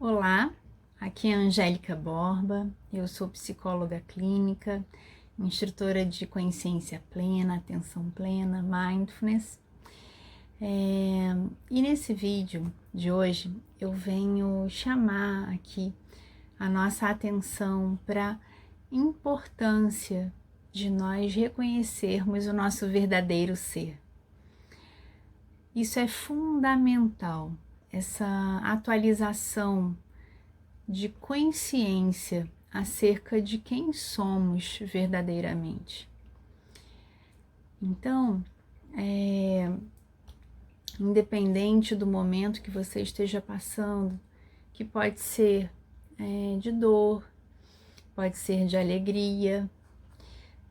Olá, aqui é a Angélica Borba, eu sou psicóloga clínica, instrutora de consciência plena, atenção plena, mindfulness. E nesse vídeo de hoje eu venho chamar aqui a nossa atenção para a importância de nós reconhecermos o nosso verdadeiro ser. Isso é fundamental, essa atualização de consciência acerca de quem somos verdadeiramente. Então, independente do momento que você esteja passando, que pode ser de dor, pode ser de alegria,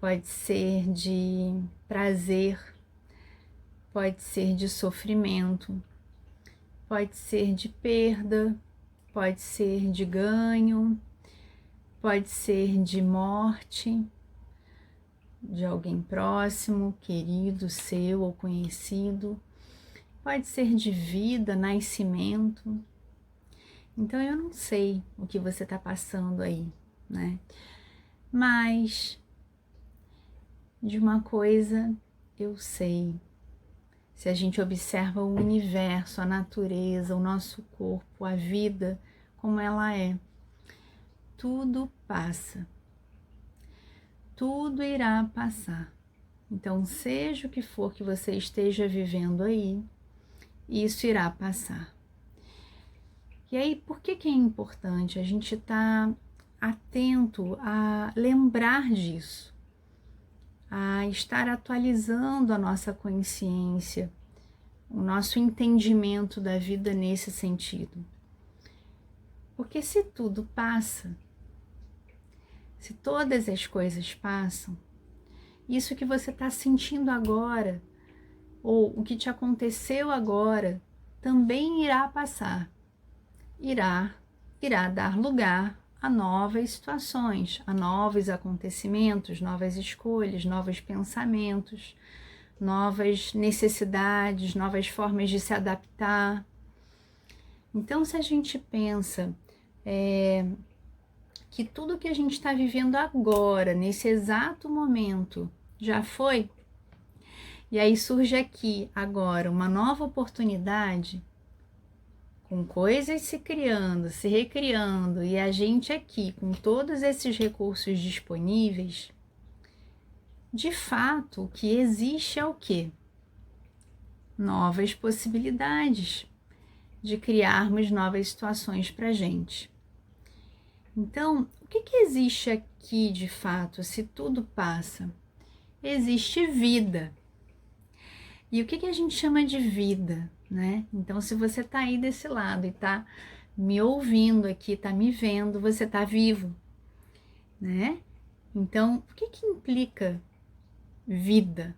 pode ser de prazer, pode ser de sofrimento, pode ser de perda, pode ser de ganho, pode ser de morte de alguém próximo, querido, seu ou conhecido, pode ser de vida, nascimento. Então eu não sei o que você está passando aí, né? Mas de uma coisa eu sei. Se a gente observa o universo, a natureza, o nosso corpo, a vida, como ela é, tudo passa. Tudo irá passar. Então, seja o que for que você esteja vivendo aí, isso irá passar. E aí, por que é importante a gente estar atento a lembrar disso? A estar atualizando a nossa consciência, o nosso entendimento da vida nesse sentido. Porque se tudo passa, se todas as coisas passam, isso que você está sentindo agora, ou o que te aconteceu agora, também irá passar. Irá dar lugar a novas situações, a novos acontecimentos, novas escolhas, novos pensamentos, novas necessidades, novas formas de se adaptar. Então, se a gente pensa que tudo que a gente está vivendo agora, nesse exato momento, já foi, e aí surge aqui agora uma nova oportunidade, com coisas se criando, se recriando, e a gente aqui com todos esses recursos disponíveis, de fato o que existe é o quê? Novas possibilidades de criarmos novas situações para a gente. Então, o que existe aqui de fato, se tudo passa? Existe vida. E o que a gente chama de vida, né? Então, se você está aí desse lado e está me ouvindo aqui, está me vendo, você está vivo, né? Então, o que implica vida?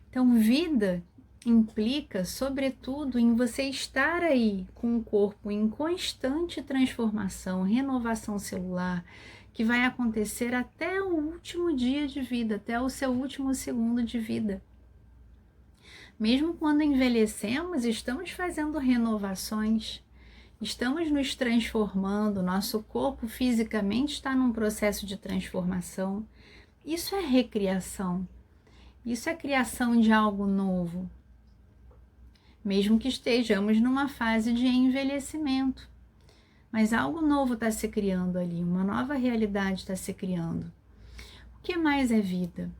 Então, vida implica, sobretudo, em você estar aí com o corpo em constante transformação, renovação celular, que vai acontecer até o último dia de vida, até o seu último segundo de vida. Mesmo quando envelhecemos, estamos fazendo renovações, estamos nos transformando, nosso corpo fisicamente está num processo de transformação. Isso é recriação, isso é criação de algo novo. Mesmo que estejamos numa fase de envelhecimento, mas algo novo está se criando ali, uma nova realidade está se criando. O que mais é vida?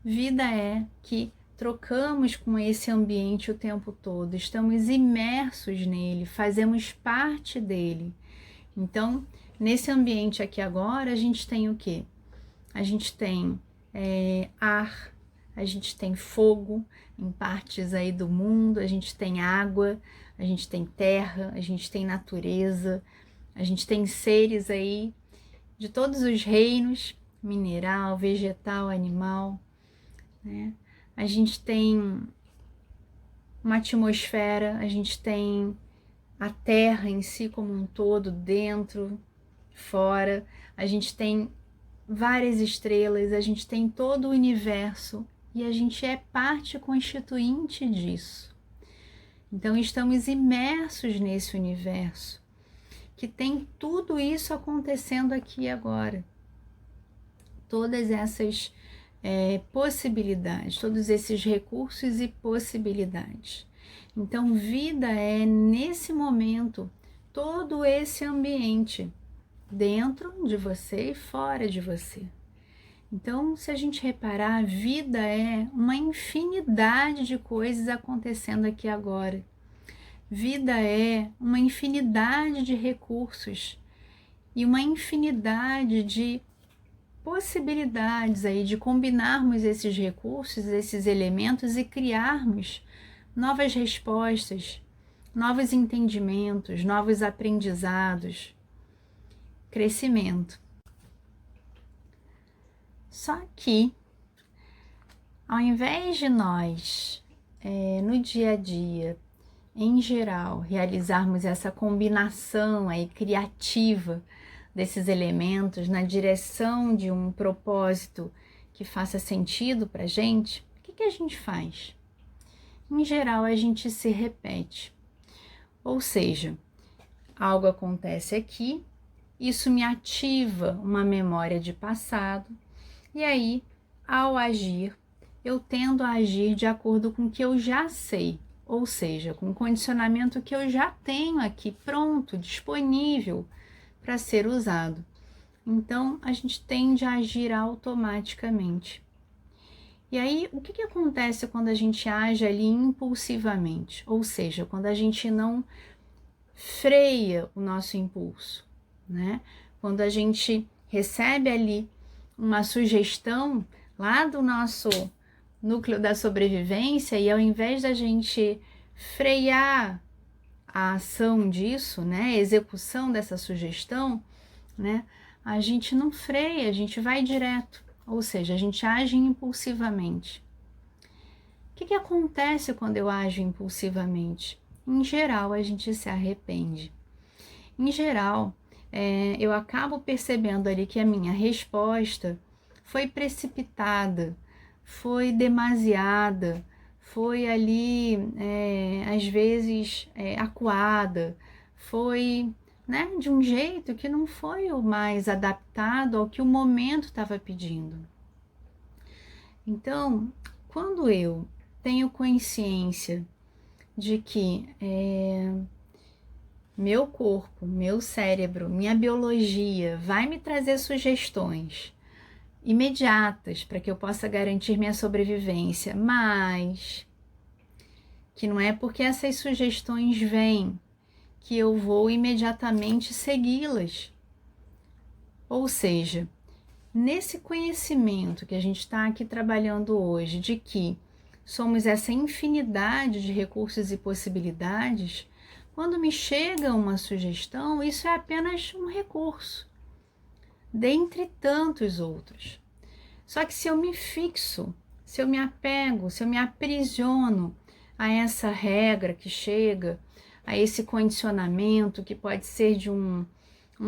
Vida é que trocamos com esse ambiente o tempo todo, estamos imersos nele, fazemos parte dele. Então, nesse ambiente aqui agora, a gente tem o quê? A gente tem ar, a gente tem fogo em partes aí do mundo, a gente tem água, a gente tem terra, a gente tem natureza, a gente tem seres aí de todos os reinos, mineral, vegetal, animal, né? A gente tem uma atmosfera, a gente tem a terra em si como um todo, dentro, fora, a gente tem várias estrelas, a gente tem todo o universo e a gente é parte constituinte disso. Então estamos imersos nesse universo. que tem tudo isso acontecendo aqui e agora. Todas essas possibilidades, todos esses recursos e possibilidades. Então, vida é, nesse momento, todo esse ambiente, dentro de você e fora de você. Então, se a gente reparar, a vida é uma infinidade de coisas acontecendo aqui agora. Vida é uma infinidade de recursos e uma infinidade de possibilidades aí de combinarmos esses recursos, esses elementos e criarmos novas respostas, novos entendimentos, novos aprendizados, crescimento. Só que, ao invés de nós, no dia a dia, em geral, realizarmos essa combinação aí criativa desses elementos na direção de um propósito que faça sentido para a gente, o que a gente faz? Em geral, a gente se repete. Ou seja, algo acontece aqui, isso me ativa uma memória de passado, e aí, ao agir, eu tendo a agir de acordo com o que eu já sei, ou seja, com o condicionamento que eu já tenho aqui pronto, disponível para ser usado. Então, a gente tende a agir automaticamente. E aí, o que acontece quando a gente age ali impulsivamente? Ou seja, quando a gente não freia o nosso impulso, né? Quando a gente recebe ali uma sugestão lá do nosso núcleo da sobrevivência e ao invés da gente frear a ação disso, né, a execução dessa sugestão, né, a gente não freia, a gente vai direto, ou seja, a gente age impulsivamente. O que acontece quando eu ajo impulsivamente? Em geral, a gente se arrepende. Em geral, eu acabo percebendo ali que a minha resposta foi precipitada, foi demasiada, foi ali, às vezes, acuada, foi, né, de um jeito que não foi o mais adaptado ao que o momento estava pedindo. Então, quando eu tenho consciência de que meu corpo, meu cérebro, minha biologia vai me trazer sugestões imediatas para que eu possa garantir minha sobrevivência, mas que não é porque essas sugestões vêm que eu vou imediatamente segui-las. Ou seja, nesse conhecimento que a gente está aqui trabalhando hoje, de que somos essa infinidade de recursos e possibilidades, quando me chega uma sugestão, isso é apenas um recurso, dentre tantos outros. Só que se eu me fixo, se eu me apego, se eu me aprisiono a essa regra que chega, a esse condicionamento que pode ser de um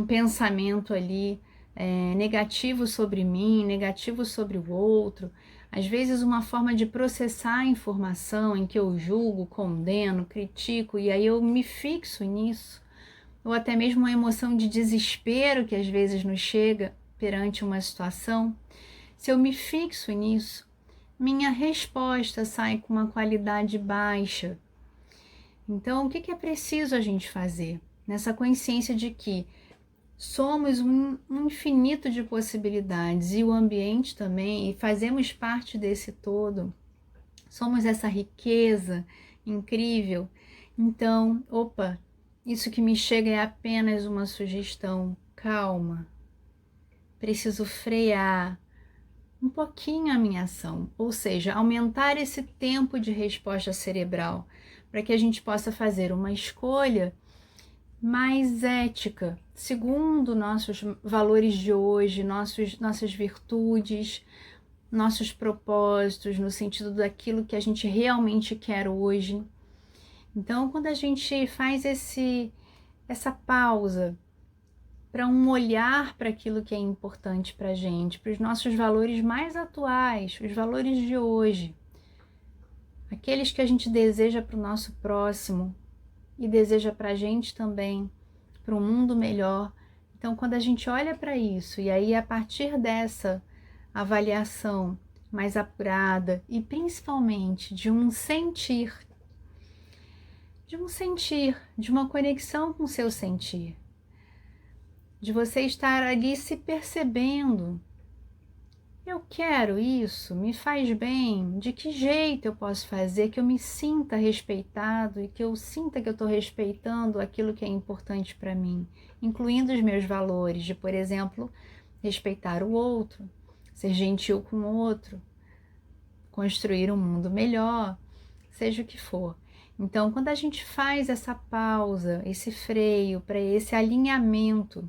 pensamento ali negativo sobre mim, negativo sobre o outro, às vezes uma forma de processar a informação em que eu julgo, condeno, critico e aí eu me fixo nisso, ou até mesmo uma emoção de desespero que às vezes nos chega perante uma situação. Se eu me fixo nisso, minha resposta sai com uma qualidade baixa. Então, o que é preciso a gente fazer? Nessa consciência de que somos um infinito de possibilidades e o ambiente também, e fazemos parte desse todo. Somos essa riqueza incrível. Então, isso que me chega é apenas uma sugestão. Calma. Preciso frear um pouquinho a minha ação, ou seja, aumentar esse tempo de resposta cerebral, para que a gente possa fazer uma escolha mais ética, segundo nossos valores de hoje, nossas virtudes, nossos propósitos, no sentido daquilo que a gente realmente quer hoje. Então, quando a gente faz essa pausa para um olhar para aquilo que é importante para a gente, para os nossos valores mais atuais, os valores de hoje, aqueles que a gente deseja para o nosso próximo e deseja para a gente também, para um mundo melhor. Então, quando a gente olha para isso, e aí a partir dessa avaliação mais apurada e principalmente de um sentir, de uma conexão com o seu sentir, de você estar ali se percebendo. Eu quero isso, me faz bem, de que jeito eu posso fazer que eu me sinta respeitado e que eu sinta que eu estou respeitando aquilo que é importante para mim, incluindo os meus valores de, por exemplo, respeitar o outro, ser gentil com o outro, construir um mundo melhor, seja o que for. Então, quando a gente faz essa pausa, esse freio para esse alinhamento,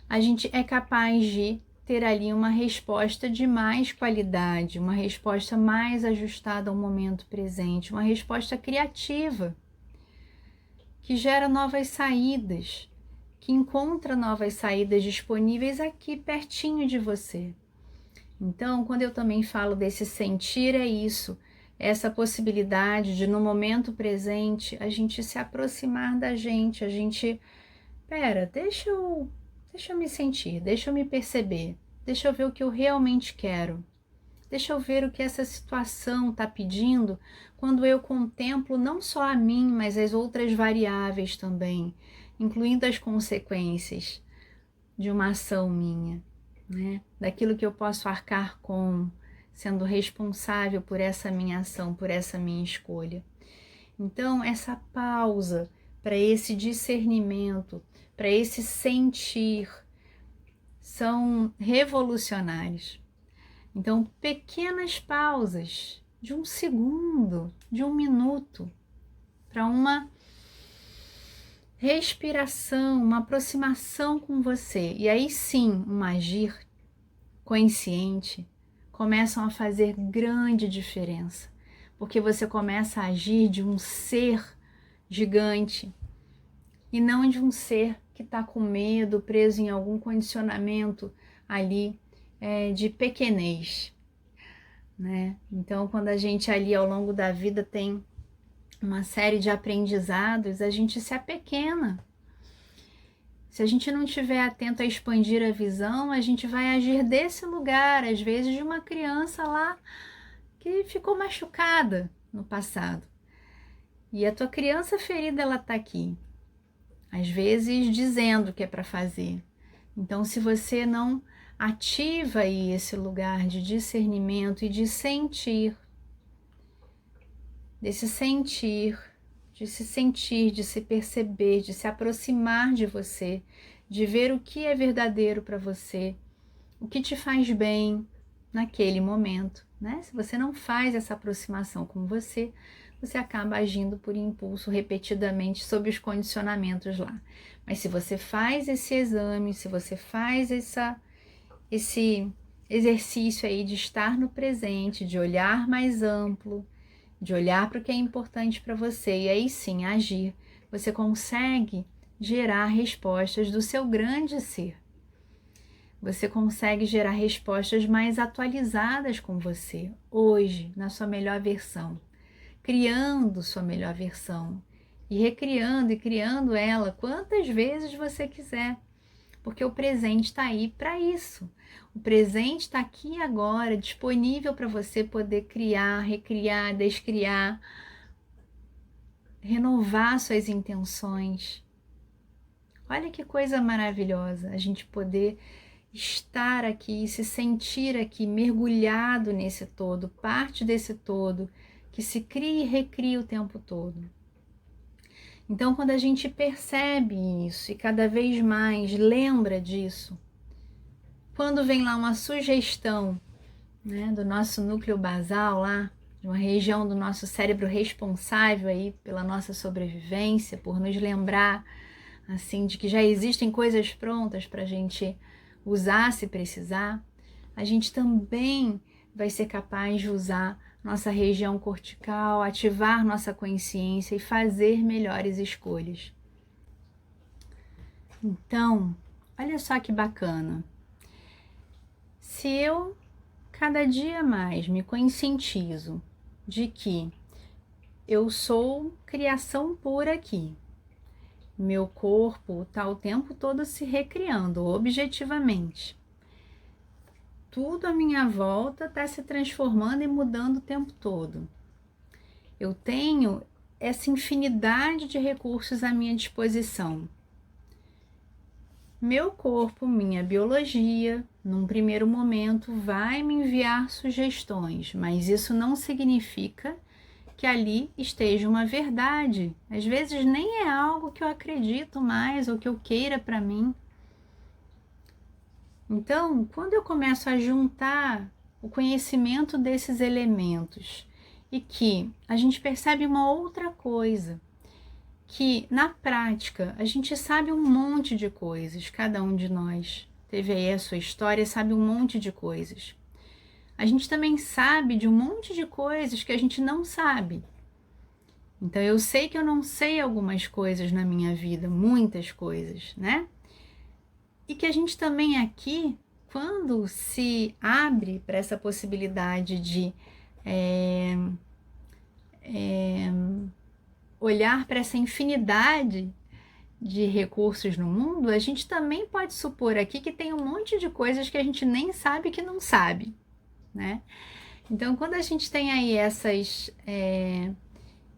a gente é capaz de ter ali uma resposta de mais qualidade, uma resposta mais ajustada ao momento presente, uma resposta criativa, que gera novas saídas, que encontra novas saídas disponíveis aqui pertinho de você. Então, quando eu também falo desse sentir, é isso, essa possibilidade de no momento presente a gente se aproximar da gente, a gente, deixa eu me sentir, deixa eu me perceber, deixa eu ver o que eu realmente quero, deixa eu ver o que essa situação está pedindo quando eu contemplo não só a mim, mas as outras variáveis também, incluindo as consequências de uma ação minha, né? Daquilo que eu posso arcar com, sendo responsável por essa minha ação, por essa minha escolha. Então, essa pausa para esse discernimento, para esse sentir, são revolucionários. Então, pequenas pausas de um segundo, de um minuto, para uma respiração, uma aproximação com você. E aí sim, um agir consciente começam a fazer grande diferença, porque você começa a agir de um ser gigante e não de um ser que está com medo, preso em algum condicionamento ali de pequenez, né? Então, quando a gente ali ao longo da vida tem uma série de aprendizados, a gente se apequena. Se a gente não estiver atento a expandir a visão, a gente vai agir desse lugar, às vezes de uma criança lá que ficou machucada no passado. E a tua criança ferida, ela está aqui, às vezes dizendo o que é para fazer. Então, se você não ativa aí esse lugar de discernimento e de sentir, desse sentir, de se sentir, de se perceber, de se aproximar de você, de ver o que é verdadeiro para você, o que te faz bem naquele momento, né? Se você não faz essa aproximação com você, você acaba agindo por impulso repetidamente sob os condicionamentos lá. Mas se você faz esse exame, se você faz esse exercício aí de estar no presente, de olhar mais amplo, de olhar para o que é importante para você e aí sim agir, você consegue gerar respostas do seu grande ser. Você consegue gerar respostas mais atualizadas com você, hoje, na sua melhor versão, criando sua melhor versão e recriando e criando ela quantas vezes você quiser, porque o presente está aí para isso. O presente está aqui agora, disponível para você poder criar, recriar, descriar, renovar suas intenções. Olha que coisa maravilhosa a gente poder estar aqui, se sentir aqui mergulhado nesse todo, parte desse todo, que se cria e recria o tempo todo. Então, quando a gente percebe isso e cada vez mais lembra disso, quando vem lá uma sugestão, né, do nosso núcleo basal lá, de uma região do nosso cérebro responsável aí pela nossa sobrevivência, por nos lembrar assim de que já existem coisas prontas para a gente usar se precisar, a gente também vai ser capaz de usar nossa região cortical, ativar nossa consciência e fazer melhores escolhas. Então, olha só que bacana. Se eu cada dia mais me conscientizo de que eu sou criação pura aqui, Meu corpo está o tempo todo se recriando, objetivamente. Tudo à minha volta está se transformando e mudando o tempo todo. Eu tenho essa infinidade de recursos à minha disposição. Meu corpo, minha biologia, num primeiro momento, vai me enviar sugestões, mas isso não significa que ali esteja uma verdade. Às vezes nem é algo que eu acredito mais ou que eu queira para mim. Então, quando eu começo a juntar o conhecimento desses elementos e que a gente percebe uma outra coisa, que na prática a gente sabe um monte de coisas, cada um de nós teve aí a sua história, sabe um monte de coisas. A gente também sabe de um monte de coisas que a gente não sabe. Então eu sei que eu não sei algumas coisas na minha vida, muitas coisas, né? E que a gente também aqui, quando se abre para essa possibilidade de olhar para essa infinidade de recursos no mundo, a gente também pode supor aqui que tem um monte de coisas que a gente nem sabe que não sabe, né? Então, quando a gente tem aí essas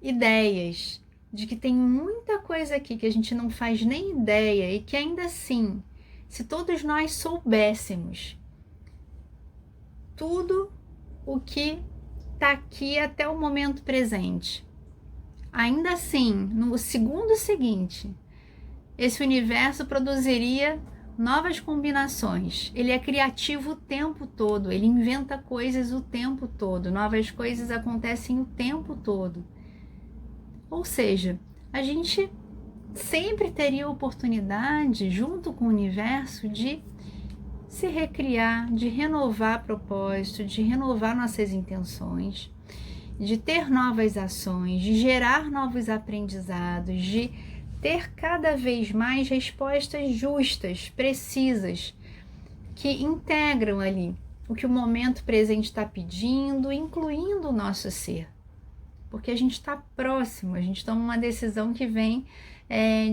ideias de que tem muita coisa aqui que a gente não faz nem ideia e que ainda assim, se todos nós soubéssemos tudo o que está aqui até o momento presente, ainda assim, no segundo seguinte, esse universo produziria novas combinações. Ele é criativo o tempo todo, ele inventa coisas o tempo todo, novas coisas acontecem o tempo todo. Ou seja, a gente sempre teria a oportunidade, junto com o universo, de se recriar, de renovar propósito, de renovar nossas intenções, de ter novas ações, de gerar novos aprendizados, de ter cada vez mais respostas justas, precisas, que integram ali o que o momento presente está pedindo, incluindo o nosso ser. Porque a gente está próximo, a gente toma uma decisão que vem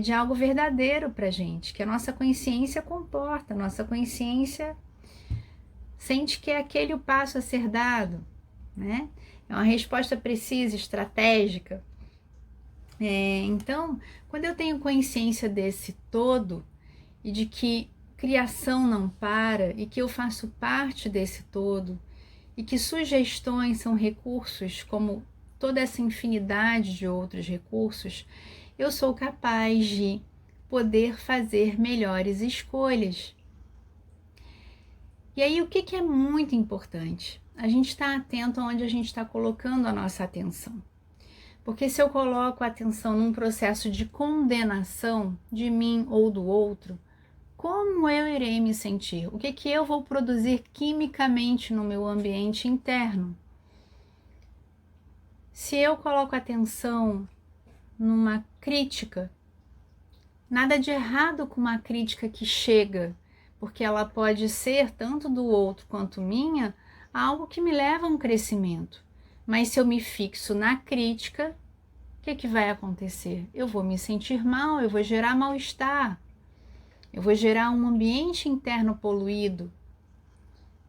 de algo verdadeiro para a gente, que a nossa consciência comporta, a nossa consciência sente que é aquele o passo a ser dado, né? É uma resposta precisa, estratégica. Então, quando eu tenho consciência desse todo e de que criação não para e que eu faço parte desse todo e que sugestões são recursos como toda essa infinidade de outros recursos, eu sou capaz de poder fazer melhores escolhas. E aí, o que é muito importante? A gente está atento aonde a gente está colocando a nossa atenção. Porque se eu coloco a atenção num processo de condenação de mim ou do outro, como eu irei me sentir? O que eu vou produzir quimicamente no meu ambiente interno? Se eu coloco atenção numa crítica, nada de errado com uma crítica que chega, porque ela pode ser, tanto do outro quanto minha, algo que me leva a um crescimento. Mas se eu me fixo na crítica, o que vai acontecer? Eu vou me sentir mal, eu vou gerar mal-estar, eu vou gerar um ambiente interno poluído,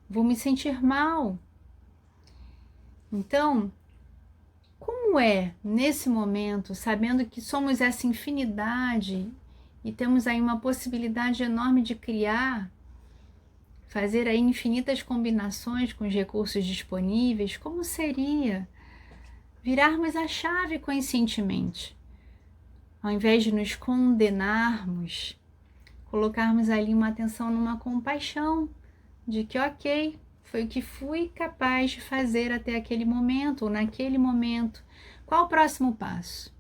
vou me sentir mal. Então, como é nesse momento, sabendo que somos essa infinidade e temos aí uma possibilidade enorme de criar, fazer aí infinitas combinações com os recursos disponíveis, como seria virarmos a chave conscientemente? Ao invés de nos condenarmos, colocarmos ali uma atenção numa compaixão de que, ok, foi o que fui capaz de fazer até aquele momento, ou naquele momento. Qual o próximo passo?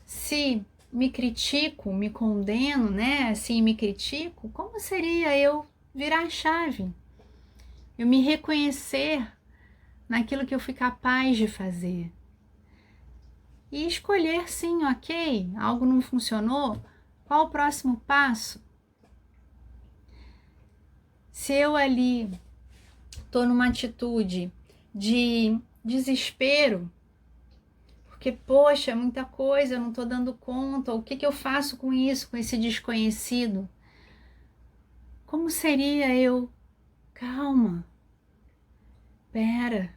Se me critico, me condeno, né? Assim, me critico, como seria eu virar a chave? Eu me reconhecer naquilo que eu fui capaz de fazer. E escolher, sim, ok, algo não funcionou, qual o próximo passo? Se eu ali estou numa atitude de desespero, porque, poxa, é muita coisa, eu não estou dando conta, o que que eu faço com isso, com esse desconhecido? Como seria eu? Calma, pera,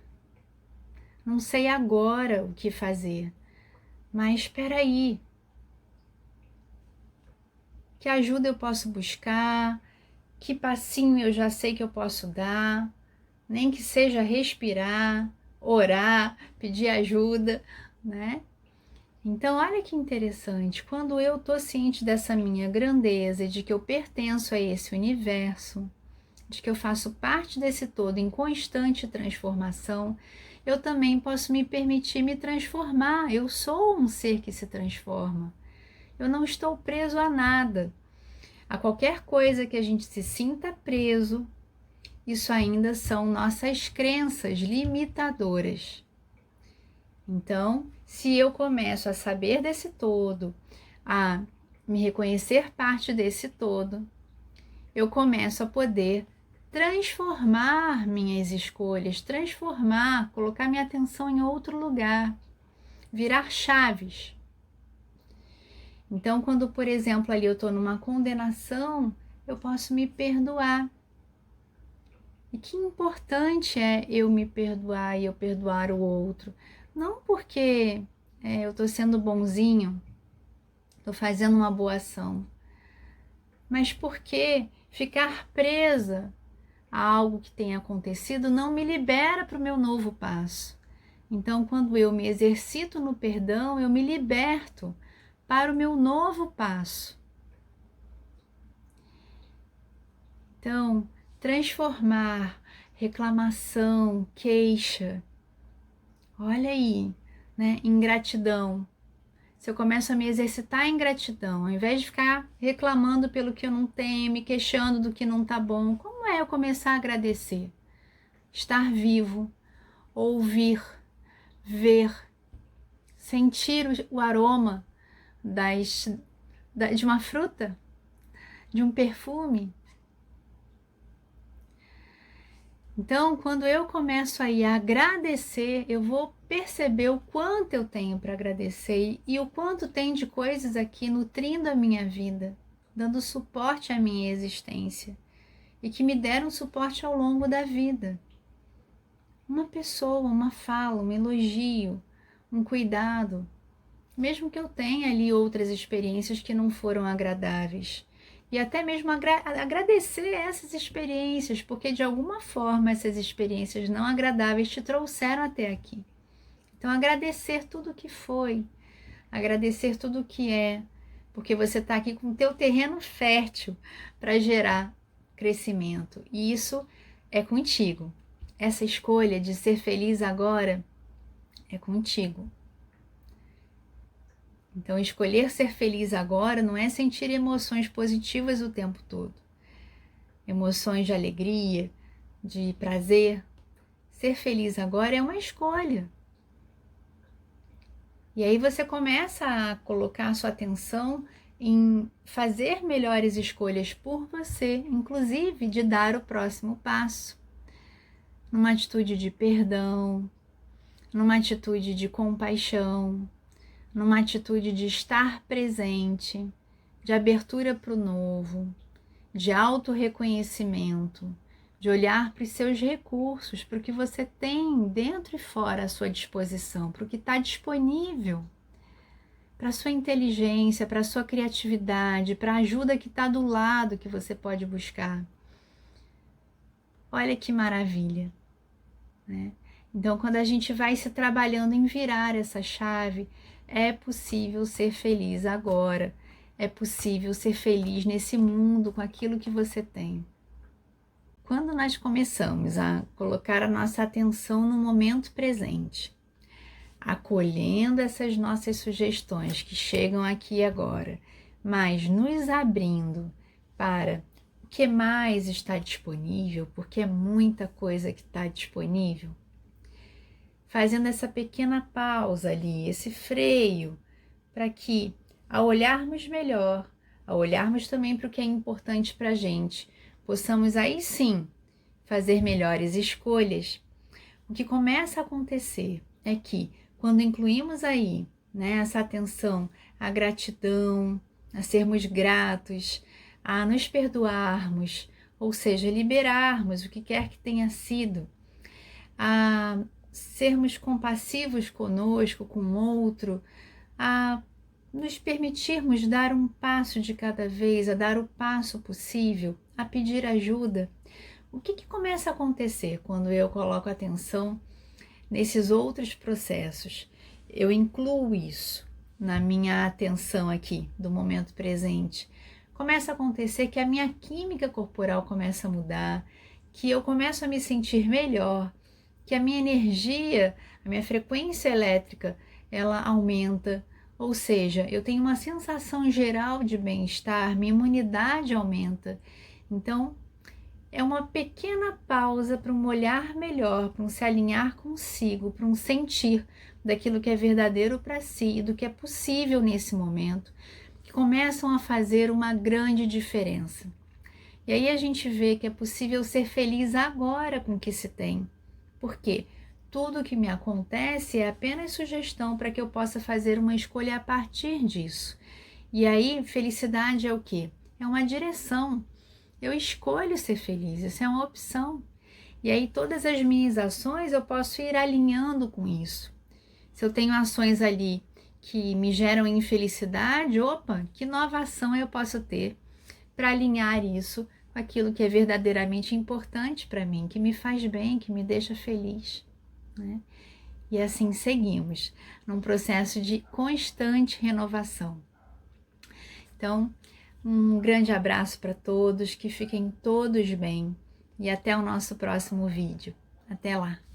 não sei agora o que fazer, mas espera aí, que ajuda eu posso buscar, que passinho eu já sei que eu posso dar, nem que seja respirar, orar, pedir ajuda, né? Então, olha que interessante, quando eu estou ciente dessa minha grandeza, de que eu pertenço a esse universo, de que eu faço parte desse todo em constante transformação, eu também posso me permitir me transformar. Eu sou um ser que se transforma. Eu não estou preso a nada. A qualquer coisa que a gente se sinta preso, isso ainda são nossas crenças limitadoras. Então, se eu começo a saber desse todo, a me reconhecer parte desse todo, eu começo a poder transformar minhas escolhas, transformar, colocar minha atenção em outro lugar, virar chaves. Então, quando, por exemplo, ali eu estou numa condenação, eu posso me perdoar. E que importante é eu me perdoar e eu perdoar o outro. Não porque eu estou sendo bonzinho, estou fazendo uma boa ação, mas porque ficar presa a algo que tenha acontecido não me libera para o meu novo passo. Então, quando eu me exercito no perdão, eu me liberto para o meu novo passo. Então, transformar reclamação, queixa, olha aí, né? Ingratidão. Se eu começo a me exercitar em gratidão, ao invés de ficar reclamando pelo que eu não tenho, me queixando do que não tá bom, como é eu começar a agradecer? Estar vivo, ouvir, ver, sentir o aroma de uma fruta, de um perfume. Então, quando eu começo aí a agradecer, eu vou perceber o quanto eu tenho para agradecer e o quanto tem de coisas aqui nutrindo a minha vida, dando suporte à minha existência e que me deram suporte ao longo da vida. Uma pessoa, uma fala, um elogio, um cuidado, mesmo que eu tenha ali outras experiências que não foram agradáveis. E até mesmo agradecer essas experiências, porque de alguma forma essas experiências não agradáveis te trouxeram até aqui. Então agradecer tudo o que foi, agradecer tudo o que é, porque você está aqui com o teu terreno fértil para gerar crescimento. E isso é contigo. Essa escolha de ser feliz agora é contigo. Então, escolher ser feliz agora não é sentir emoções positivas o tempo todo. Emoções de alegria, de prazer. Ser feliz agora é uma escolha. E aí você começa a colocar a sua atenção em fazer melhores escolhas por você, inclusive de dar o próximo passo. Numa atitude de perdão, numa atitude de compaixão, numa atitude de estar presente, de abertura para o novo, de autorreconhecimento, de olhar para os seus recursos, para o que você tem dentro e fora à sua disposição, para o que está disponível, para a sua inteligência, para a sua criatividade, para a ajuda que está do lado que você pode buscar. Olha que maravilha, né? Então, quando a gente vai se trabalhando em virar essa chave, é possível ser feliz agora. É possível ser feliz nesse mundo com aquilo que você tem. Quando nós começamos a colocar a nossa atenção no momento presente, acolhendo essas nossas sugestões que chegam aqui agora, mas nos abrindo para o que mais está disponível, porque é muita coisa que está disponível, fazendo essa pequena pausa ali, esse freio, para que, ao olharmos melhor, ao olharmos também para o que é importante para a gente, possamos aí sim fazer melhores escolhas. O que começa a acontecer é que, quando incluímos aí, né, essa atenção à gratidão, a sermos gratos, a nos perdoarmos, ou seja, liberarmos o que quer que tenha sido, a sermos compassivos conosco, com o outro, a nos permitirmos dar um passo de cada vez, a dar o passo possível, a pedir ajuda. O que começa a acontecer quando eu coloco atenção nesses outros processos? Eu incluo isso na minha atenção aqui, do momento presente. Começa a acontecer que a minha química corporal começa a mudar, que eu começo a me sentir melhor, que a minha energia, a minha frequência elétrica, ela aumenta, ou seja, eu tenho uma sensação geral de bem-estar, minha imunidade aumenta. Então, é uma pequena pausa para um olhar melhor, para um se alinhar consigo, para um sentir daquilo que é verdadeiro para si e do que é possível nesse momento, que começam a fazer uma grande diferença. E aí a gente vê que é possível ser feliz agora com o que se tem. Por quê? Tudo que me acontece é apenas sugestão para que eu possa fazer uma escolha a partir disso. E aí, felicidade é o quê? É uma direção. Eu escolho ser feliz, isso é uma opção. E aí, todas as minhas ações eu posso ir alinhando com isso. Se eu tenho ações ali que me geram infelicidade, opa, que nova ação eu posso ter para alinhar isso com aquilo que é verdadeiramente importante para mim, que me faz bem, que me deixa feliz, né? E assim seguimos, num processo de constante renovação. Então, um grande abraço para todos, que fiquem todos bem e até o nosso próximo vídeo. Até lá!